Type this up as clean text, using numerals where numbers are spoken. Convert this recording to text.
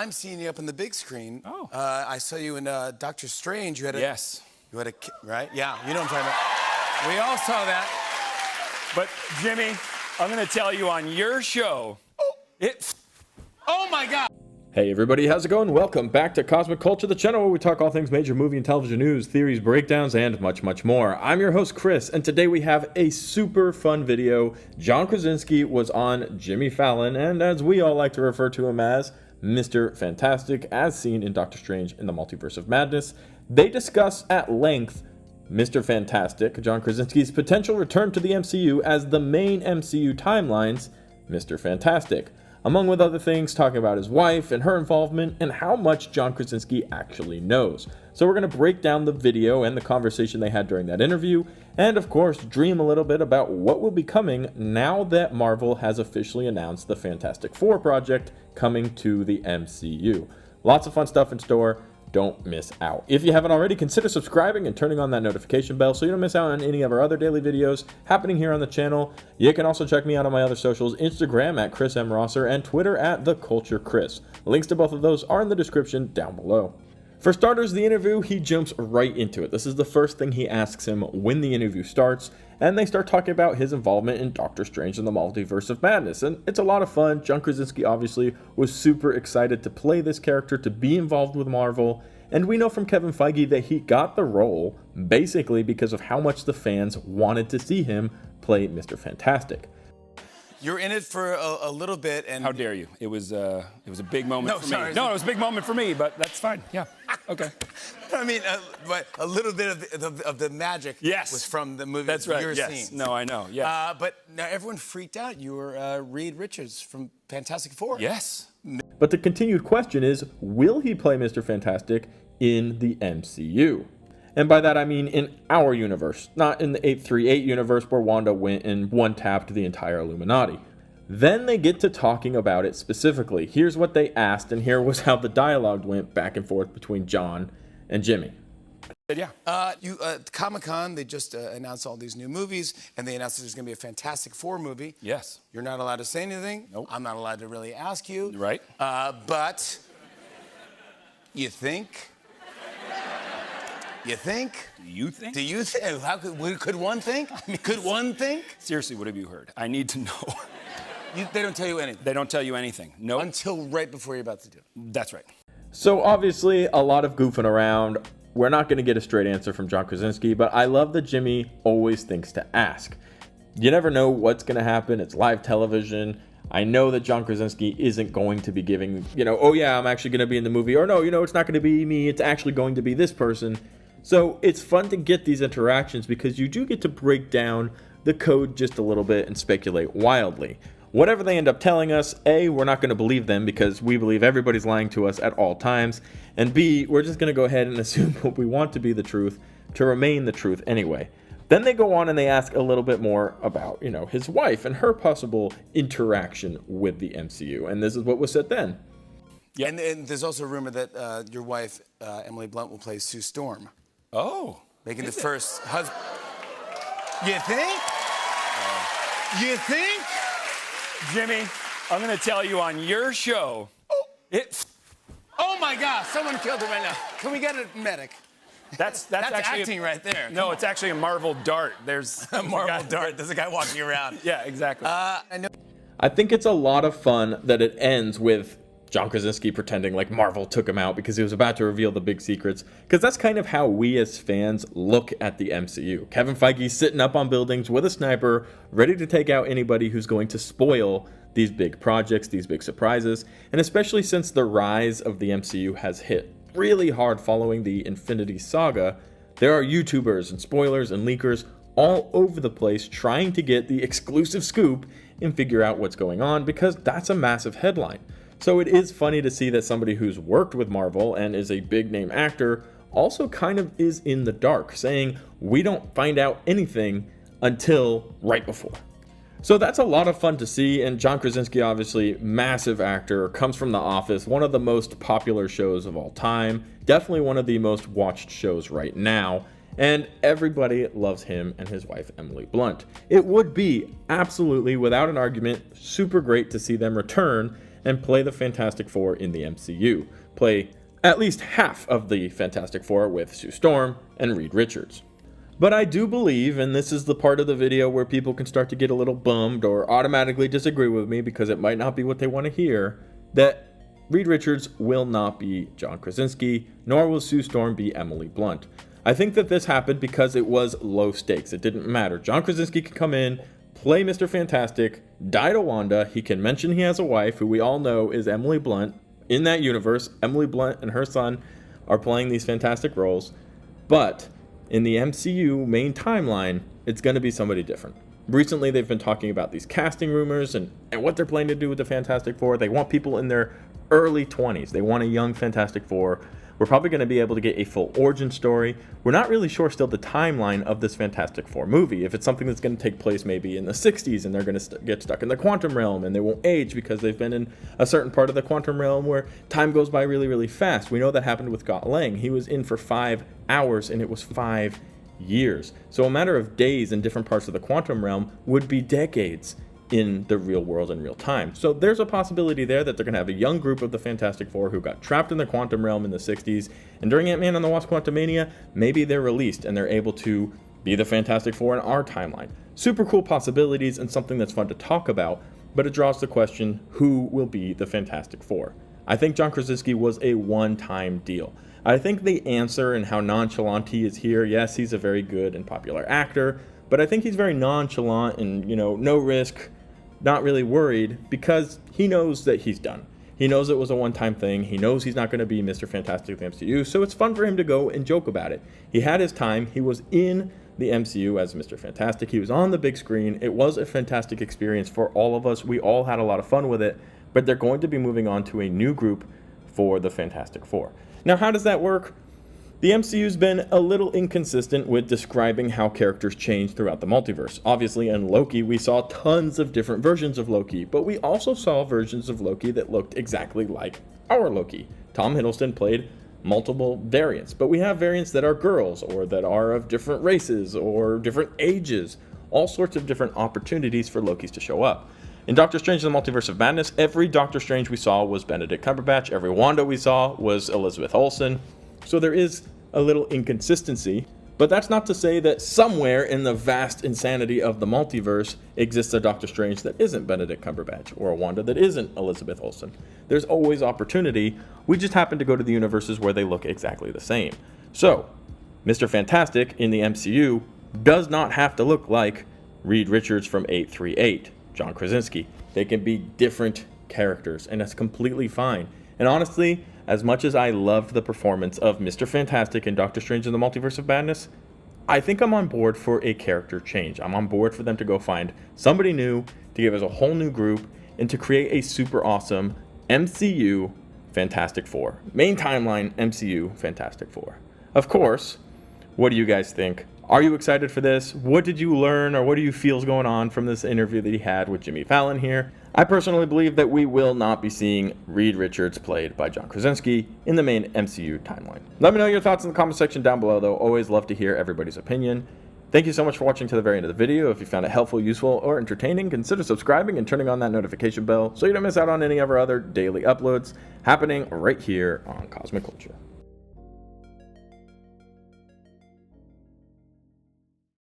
I'm seeing you up on the big screen. Oh. I saw you in Doctor Strange. You had a Yes. You had a right? Yeah, you know what I'm talking about. We all saw that. But Jimmy, I'm going to tell you on your show. Oh my God! Hey everybody, how's it going? Welcome back to Cosmic Culture, the channel where we talk all things major movie and television news, theories, breakdowns, and much, much more. I'm your host, Chris, and today we have a super fun video. John Krasinski was on Jimmy Fallon, and as we all like to refer to him as, Mr. Fantastic, as seen in Doctor Strange in the Multiverse of Madness. They discuss at length Mr. Fantastic, John Krasinski's potential return to the MCU as the main MCU timelines, Mr. Fantastic. Among with other things, talking about his wife and her involvement and how much John Krasinski actually knows. So we're going to break down the video and the conversation they had during that interview, and of course dream a little bit about what will be coming now that Marvel has officially announced the Fantastic Four project coming to the MCU. Lots of fun stuff in store. Don't miss out. If you haven't already, consider subscribing and turning on that notification bell so you don't miss out on any of our other daily videos happening here on the channel. You can also check me out on my other socials, Instagram at Chris M. Rosser and Twitter at TheCultureChris. Links to both of those are in the description down below. For starters, the interview, he jumps right into it. This is the first thing he asks him when the interview starts, and they start talking about his involvement in Doctor Strange and the Multiverse of Madness. And it's a lot of fun. John Krasinski obviously was super excited to play this character, to be involved with Marvel. And we know from Kevin Feige that he got the role basically because of how much the fans wanted to see him play Mr. Fantastic. You're in it for a little bit, and How dare you? It was a big moment No, for sorry. me. No, it was a big moment for me, but that's fine. Yeah. Okay. I mean, but a little bit of the magic Yes. was from the movie. That's right. Your Yes. scenes. No, I know. Yes. But now everyone freaked out. You were Reed Richards from Fantastic Four. Yes. But the continued question is, will he play Mr. Fantastic in the MCU? And by that I mean in our universe, not in the 838 universe where Wanda went and one-tapped the entire Illuminati. Then they get to talking about it specifically. Here's what they asked, and here was how the dialogue went back and forth between John and Jimmy. Yeah. Comic-Con, they just announced all these new movies, and they announced that there's going to be a Fantastic Four movie. Yes. You're not allowed to say anything. Nope. I'm not allowed to really ask you. Right. But you think? You think? Do you think? Do you think? How could one think? Could one think? Seriously, what have you heard? I need to know. They don't tell you anything. They don't tell you anything. No. Until right before you're about to do it. That's right. So obviously a lot of goofing around. We're not going to get a straight answer from John Krasinski, but I love that Jimmy always thinks to ask. You never know what's going to happen. It's live television. I know that John Krasinski isn't going to be giving, oh yeah, I'm actually going to be in the movie, or no, it's not going to be me. It's actually going to be this person. So it's fun to get these interactions because you do get to break down the code just a little bit and speculate wildly. Whatever they end up telling us, A, we're not going to believe them because we believe everybody's lying to us at all times, and B, we're just going to go ahead and assume what we want to be the truth to remain the truth anyway. Then they go on and they ask a little bit more about, his wife and her possible interaction with the MCU, and this is what was said then. Yeah. And there's also a rumor that your wife, Emily Blunt, will play Sue Storm, Oh. making the first husband. You think? You think? Jimmy, I'm going to tell you on your show. Oh my God! Someone killed him right now. Can we get a medic? That's actually acting right there. No, it's actually a Marvel dart. There's A Marvel dart. There's a guy walking around. Yeah, exactly. I know. I think it's a lot of fun that it ends with John Krasinski pretending like Marvel took him out because he was about to reveal the big secrets, because that's kind of how we as fans look at the MCU. Kevin Feige sitting up on buildings with a sniper, ready to take out anybody who's going to spoil these big projects, these big surprises, and especially since the rise of the MCU has hit really hard following the Infinity Saga, there are YouTubers and spoilers and leakers all over the place trying to get the exclusive scoop and figure out what's going on, because that's a massive headline. So it is funny to see that somebody who's worked with Marvel and is a big name actor also kind of is in the dark, saying we don't find out anything until right before. So that's a lot of fun to see, and John Krasinski, obviously massive actor, comes from The Office, one of the most popular shows of all time, definitely one of the most watched shows right now, and everybody loves him and his wife Emily Blunt. It would be absolutely, without an argument, super great to see them return, and play the Fantastic Four in the MCU. Play at least half of the Fantastic Four with Sue Storm and Reed Richards. But I do believe, and this is the part of the video where people can start to get a little bummed or automatically disagree with me because it might not be what they want to hear, that Reed Richards will not be John Krasinski, nor will Sue Storm be Emily Blunt. I think that this happened because it was low stakes. It didn't matter. John Krasinski could come in, play Mr. Fantastic, die to Wanda. He can mention he has a wife, who we all know is Emily Blunt. In that universe, Emily Blunt and her son are playing these fantastic roles. But in the MCU main timeline, it's going to be somebody different. Recently, they've been talking about these casting rumors and what they're planning to do with the Fantastic Four. They want people in their early 20s. They want a young Fantastic Four. We're probably going to be able to get a full origin story. We're not really sure still the timeline of this Fantastic Four movie. If it's something that's going to take place maybe in the 60s and they're going to get stuck in the quantum realm and they won't age because they've been in a certain part of the quantum realm where time goes by really, really fast. We know that happened with Scott Lang. He was in for 5 hours and it was 5 years. So a matter of days in different parts of the quantum realm would be decades in the real world in real time. So there's a possibility there that they're going to have a young group of the Fantastic Four who got trapped in the quantum realm in the 60s, and during Ant-Man and the Wasp: Quantumania, maybe they're released and they're able to be the Fantastic Four in our timeline. Super cool possibilities and something that's fun to talk about, but it draws the question, who will be the Fantastic Four? I think John Krasinski was a one-time deal. I think the answer and how nonchalant he is here, yes, he's a very good and popular actor, but I think he's very nonchalant and, no risk, not really worried, because he knows that he's done. He knows it was a one-time thing. He knows he's not going to be Mr. Fantastic in the MCU, so it's fun for him to go and joke about it. He had his time. He was in the MCU as Mr. Fantastic. He was on the big screen. It was a fantastic experience for all of us. We all had a lot of fun with it, but they're going to be moving on to a new group for the Fantastic Four. Now, how does that work? The MCU's been a little inconsistent with describing how characters change throughout the multiverse. Obviously, in Loki, we saw tons of different versions of Loki, but we also saw versions of Loki that looked exactly like our Loki. Tom Hiddleston played multiple variants, but we have variants that are girls or that are of different races or different ages, all sorts of different opportunities for Lokis to show up. In Doctor Strange and the Multiverse of Madness, every Doctor Strange we saw was Benedict Cumberbatch, every Wanda we saw was Elizabeth Olsen. So there is a little inconsistency, but that's not to say that somewhere in the vast insanity of the multiverse exists a Doctor Strange that isn't Benedict Cumberbatch or a Wanda that isn't Elizabeth Olsen. There's always opportunity. We just happen to go to the universes where they look exactly the same. So, Mr. Fantastic in the MCU does not have to look like Reed Richards from 838, John Krasinski. They can be different characters, and that's completely fine. And honestly, as much as I loved the performance of Mr. Fantastic and Doctor Strange in the Multiverse of Madness, I think I'm on board for a character change. I'm on board for them to go find somebody new, to give us a whole new group, and to create a super awesome MCU Fantastic Four. Main timeline MCU Fantastic Four. Of course, what do you guys think? Are you excited for this? What did you learn, or what do you feel is going on from this interview that he had with Jimmy Fallon here? I personally believe that we will not be seeing Reed Richards played by John Krasinski in the main MCU timeline. Let me know your thoughts in the comment section down below, though. Always love to hear everybody's opinion. Thank you so much for watching to the very end of the video. If you found it helpful, useful, or entertaining, consider subscribing and turning on that notification bell so you don't miss out on any of our other daily uploads happening right here on Cosmic Culture.